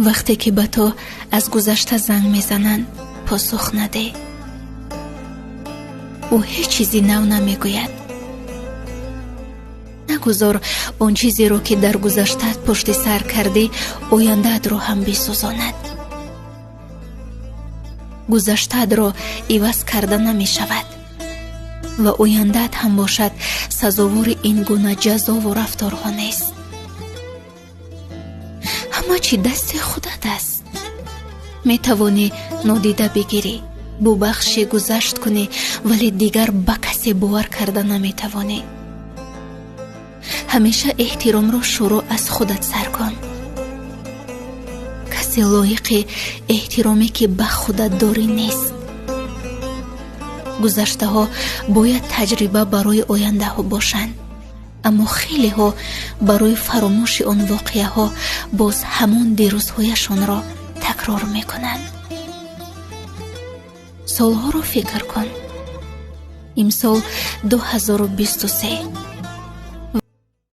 وقتی که به تو از گذشته زنگ میزنند پاسخ نده. او هیچ چیزی نو نمیگوید. نگذار اون چیزی رو که در گذشته پشت سر کردی آینده‌ات رو هم بسوزاند. گذشته رو عوض کرده نمی شود و آینده‌ات هم باشد سزاوار این گونه جزا و رفتارها نیست. همه چی دست خودت است. می توانی نادیده بگیری، ببخشی، گذشت کنی، ولی دیگر به کسی باور کرده نمی توانی. همیشه احترام را شروع از خودت سر کن. کسی لایق احترامی که به خودت داری نیست. گذشته ها باید تجربه برای آینده ها باشند، اما خیلی ها برای فراموش آن واقعه ها باز همون دیروزهایشان را تکرار میکنند. سالها را فکر کن. امسال 2023